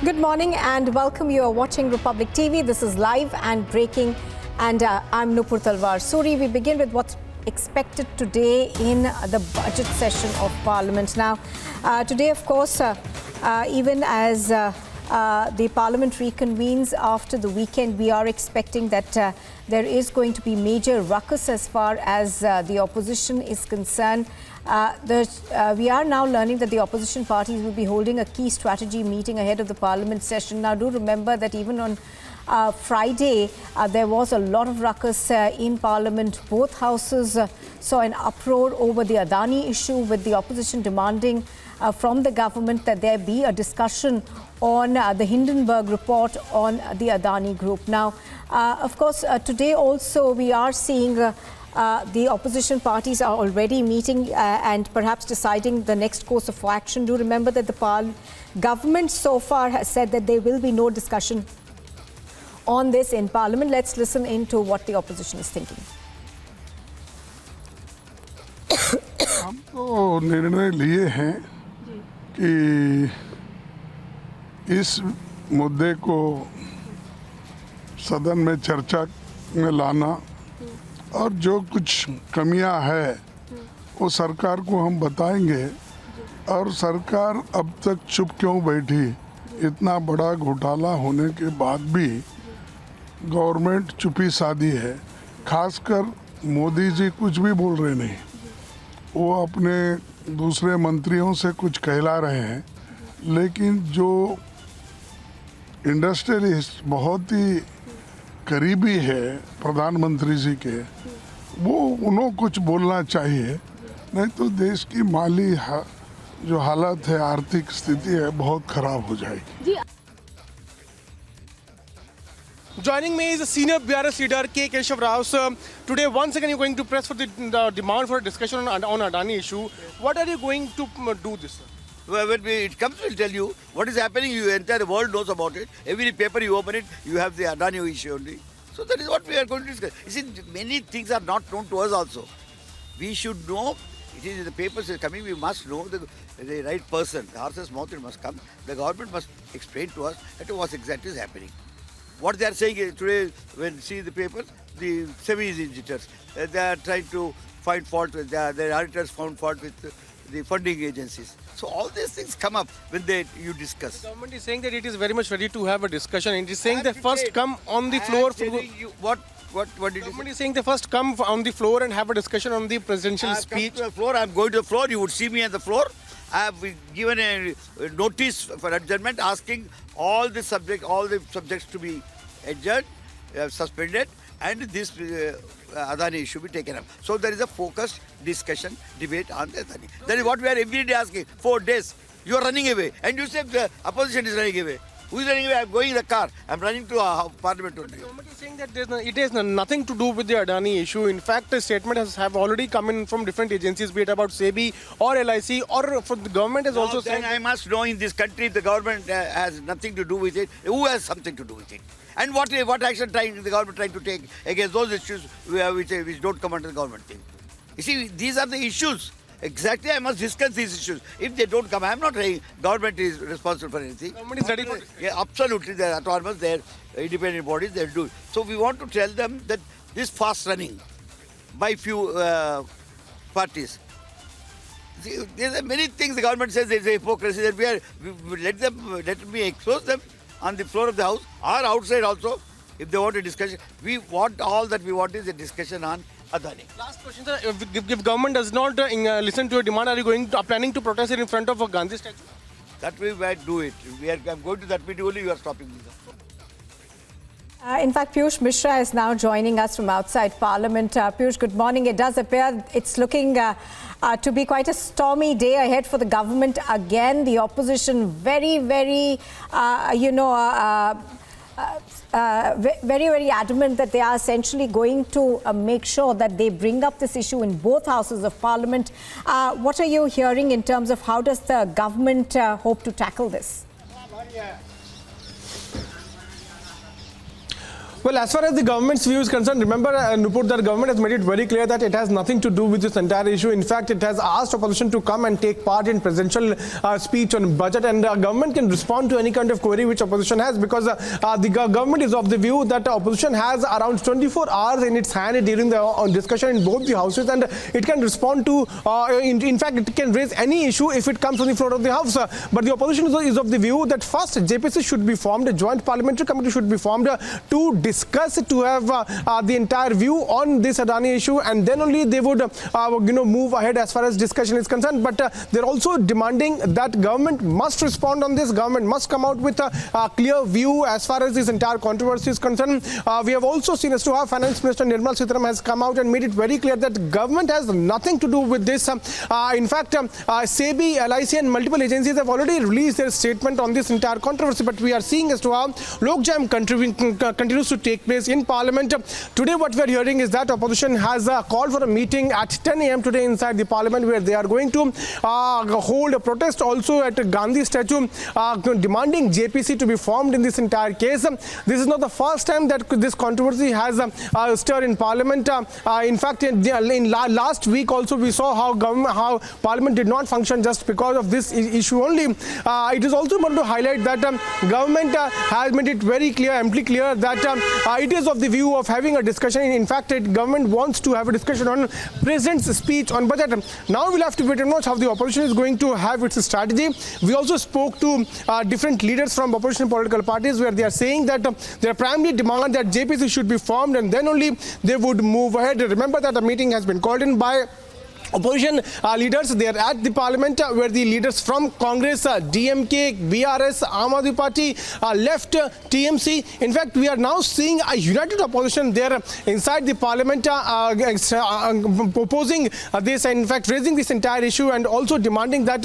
Good morning and welcome. You are watching Republic TV. This is live and breaking, and I'm Nupur Talwar Suri. We begin with what's expected today in the budget session of Parliament. Now, today, of course, even as the Parliament reconvenes after the weekend, we are expecting that there is going to be major ruckus as far as the opposition is concerned. We are now learning that the opposition parties will be holding a key strategy meeting ahead of the Parliament session. Now, do remember that even on Friday, there was a lot of ruckus in Parliament. Both houses saw an uproar over the Adani issue, with the opposition demanding from the government that there be a discussion on the Hindenburg report on the Adani group. Now, of course, today also we are seeing the opposition parties are already meeting and perhaps deciding the next course of action. Do remember that the government so far has said that there will be no discussion on this in Parliament. Let's listen into what the opposition is thinking. हम तो निर्णय लिए हैं कि इस मुद्दे को सदन में चर्चा में लाना और जो कुछ कमियां है वो सरकार को हम बताएंगे। और सरकार अब तक चुप क्यों बैठी? इतना बड़ा घोटाला होने के बाद भी गवर्नमेंट चुप्पी साधी है। खासकर मोदी जी कुछ भी बोल रहे नहीं, वो अपने दूसरे मंत्रियों से कुछ कहला रहे हैं, लेकिन जो इंडस्ट्रियलिस्ट बहुत ही करीबी है प्रधानमंत्री जी के, वो उन्हों कुछ बोलना चाहिए, नहीं तो देश की माली जो हालत है, आर्थिक स्थिति है, बहुत खराब हो जाएगी। Joining me is the senior BRS leader K. Keshav Rao. So, today once again you're going to press for the demand for a discussion on Adani issue. What are you going to do this, sir? Well, when it comes, we'll tell you what is happening. You entire world knows about it. Every paper you open it, you have the Adani issue only. So that is what we are going to discuss. You see, many things are not known to us also. We should know. It is the papers are coming. We must know the right person. The horse's mouth, it must come. The government must explain to us what exactly is happening. What they are saying today, when see the papers, the semi-engineers, they are trying to find fault with their auditors found fault with the funding agencies. So all these things come up when you discuss. The government is saying that it is very much ready to have a discussion. It is saying that first come on the floor. What did the you government say? is saying they first come on the floor and have a discussion on the presidential speech. To the floor. I'm going to the floor. You would see me on the floor. I have given a notice for adjournment asking all the subjects to be adjourned, suspended, and this Adani issue be taken up. So there is a focused discussion, debate on the Adani. That is what we are every day asking. 4 days. You are running away. And you say the opposition is running away. Who is running away? I am going in the car. I am running to Parliament only. The government is saying that it has nothing to do with the Adani issue. In fact, a statement have already come in from different agencies, be it about SEBI or LIC, or from the government has also said. Then I must know in this country the government has nothing to do with it. Who has something to do with it? And what action the government trying to take against those issues which don't come under the government thing? You see, these are the issues. Exactly, I must discuss these issues. If they don't come, I am not saying government is responsible for anything. Government is ready for it. Yeah, absolutely. They are autonomous, they are independent bodies, they will do it. So we want to tell them that this fast running by few parties. See, there are many things the government says there is a hypocrisy that let me expose them on the floor of the house or outside also. If they want a discussion, all that we want is a discussion on Adani. Last question, sir. If government does not listen to your demand, are you planning to protest it in front of a Gandhi statue? That we might do it. I'm going to that meeting only. You are stopping me. In fact, Piyush Mishra is now joining us from outside Parliament. Piyush, good morning. It does appear it's looking to be quite a stormy day ahead for the government again. The opposition very, very, very adamant that they are essentially going to make sure that they bring up this issue in both houses of Parliament. What are you hearing in terms of how does the government hope to tackle this? Well, as far as the government's view is concerned, remember, Nupur, the government has made it very clear that it has nothing to do with this entire issue. In fact, it has asked opposition to come and take part in presidential speech on budget, and government can respond to any kind of query which opposition has, because the government is of the view that opposition has around 24 hours in its hand during the discussion in both the houses, and it can respond to, in fact, it can raise any issue if it comes on the floor of the house. But the opposition is of the view that first JPC should be formed, a joint parliamentary committee should be formed to discuss, to have the entire view on this Adani issue, and then only they would move ahead as far as discussion is concerned. But they're also demanding that government must respond on this, government must come out with a clear view as far as this entire controversy is concerned. We have also seen as to how Finance Minister Nirmala Sitharaman has come out and made it very clear that government has nothing to do with this. In fact, SEBI, LIC and multiple agencies have already released their statement on this entire controversy, but we are seeing as to how Lok Jam continues to take place in Parliament. Today what we are hearing is that opposition has called for a meeting at 10 a.m. today inside the Parliament, where they are going to hold a protest also at Gandhi statue, demanding JPC to be formed in this entire case. This is not the first time that this controversy has stirred in Parliament. In fact, in last week also we saw how Parliament did not function just because of this issue only. It is also important to highlight that government has made it very clear, amply clear, that it is of the view of having a discussion. In fact, government wants to have a discussion on President's speech on budget. Now we'll have to wait and watch how the opposition is going to have its strategy. We also spoke to different leaders from opposition political parties, where they are saying that their primary demand that JPC should be formed, and then only they would move ahead. Remember that a meeting has been called in by opposition leaders. They are at the Parliament, where the leaders from Congress, DMK, BRS, Aam Aadmi Party, left, TMC. In fact, we are now seeing a united opposition there inside the Parliament, proposing this, in fact raising this entire issue, and also demanding that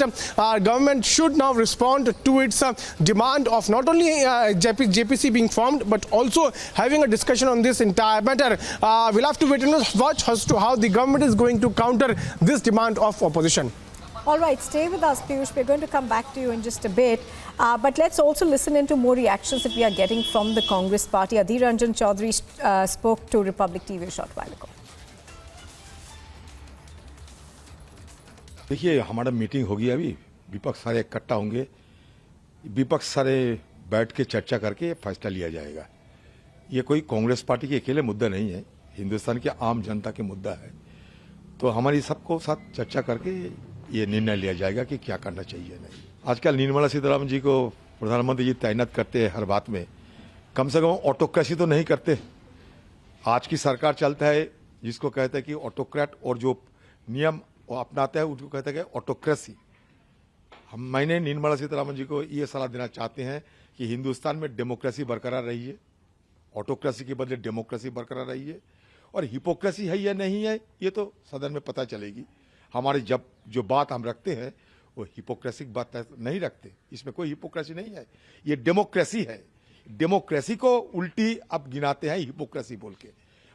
government should now respond to its demand of not only JPC being formed, but also having a discussion on this entire matter. We'll have to wait and watch as to how the government is going to counter this demand of opposition. All right, stay with us, Piyush. We're going to come back to you in just a bit. But let's also listen into more reactions that we are getting from the Congress party. Adhir Ranjan Chaudhary spoke to Republic TV a short while ago. देखिए, हमारा meeting होगी अभी, विपक्ष सारे इकट्ठा होंगे, विपक्ष सारे बैठ के चर्चा करके फैसला लिया जाएगा। ये कोई कांग्रेस पार्टी के अकेले मुद्दा नहीं है, हिंदुस्तान के आम जनता के मुद्दा है। तो हमारी सबको साथ चर्चा करके ये निर्णय लिया जाएगा कि क्या करना चाहिए नहीं। आजकल निर्मला सीतारमण जी को प्रधानमंत्री जी तैनात करते हैं हर बात में, कम से कम ऑटोक्रेसी तो नहीं करते। आज की सरकार चलता है जिसको कहते हैं कि ऑटोक्रेट, और जो नियम अपनाता है उसको कहते हैं ऑटोक्रेसी। मैंने निर्मला सीतारमण जी को ये सलाह देना चाहते हैं कि हिंदुस्तान में डेमोक्रेसी बरकरार रही है, ऑटोक्रेसी के बदले डेमोक्रेसी बरकरार रही है, और हिपोक्रेसी है या नहीं है ये तो सदन में पता चलेगी। हमारी जब जो बात हम रखते हैं वो हिपोक्रेसिक बात नहीं रखते, इसमें कोई हिपोक्रेसी नहीं है, ये डेमोक्रेसी है। डेमोक्रेसी को उल्टी अब गिनाते हैं हिपोक्रेसी बोल के।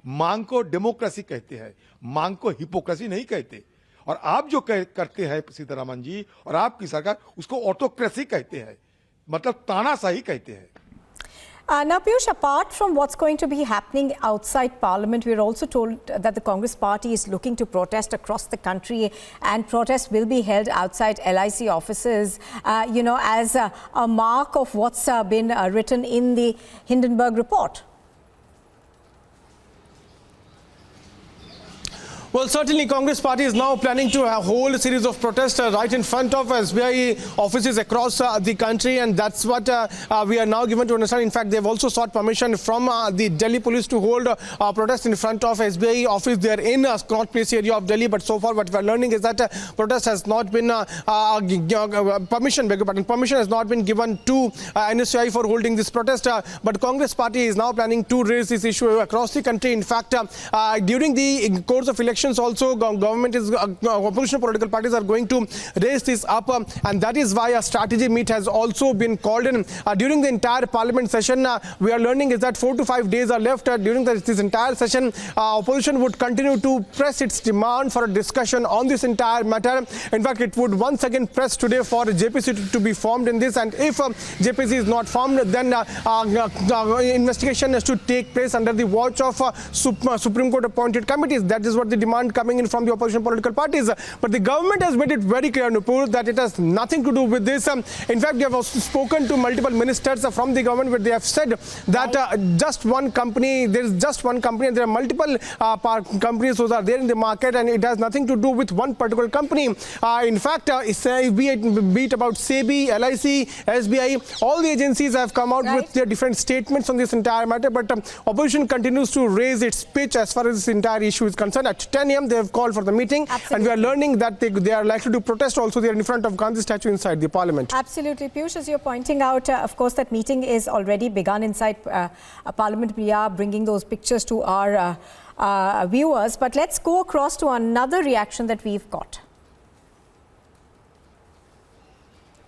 मांग को डेमोक्रेसी कहते हैं, मांग को हिपोक्रेसी नहीं कहते। और आप जो करते हैं सीतारमण जी और आपकी सरकार, उसको ऑटोक्रेसी कहते हैं, मतलब तानाशाही कहते हैं। Now, Piyush, apart from what's going to be happening outside Parliament, we're also told that the Congress party is looking to protest across the country, and protests will be held outside LIC offices, as a mark of what's been written in the Hindenburg report. Well, certainly Congress party is now planning to hold a series of protests right in front of SBI offices across the country, and that's what we are now given to understand. In fact, they've also sought permission from the Delhi police to hold a protest in front of SBI office there in Connaught Place area of Delhi. But so far what we're learning is that protest has not been permission has not been given to NSCI for holding this protest. But Congress party is now planning to raise this issue across the country. In fact, during the course of election elections also, government is, opposition political parties are going to raise this up, and that is why a strategy meet has also been called in. During the entire parliament session, we are learning is that 4 to 5 days are left. During this entire session, opposition would continue to press its demand for a discussion on this entire matter. In fact, it would once again press today for JPC to be formed in this, and if JPC is not formed, then investigation has to take place under the watch of Supreme Court appointed committees. That is what the demand coming in from the opposition political parties. But the government has made it very clear, Nupur, that it has nothing to do with this. In fact, they have also spoken to multiple ministers from the government, where they have said that just one company, there is just one company, and there are multiple companies those are there in the market, and it has nothing to do with one particular company. In fact, be it about SEBI, LIC, SBI, all the agencies have come out with their different statements on this entire matter, but opposition continues to raise its pitch as far as this entire issue is concerned. At 10 a.m. they have called for the meeting. Absolutely. And we are learning that they are likely to protest also. They are in front of Gandhi statue inside the parliament. Absolutely, Piyush, as you're pointing out, of course that meeting is already begun inside Parliament. We are bringing those pictures to our viewers, but let's go across to another reaction that we've got.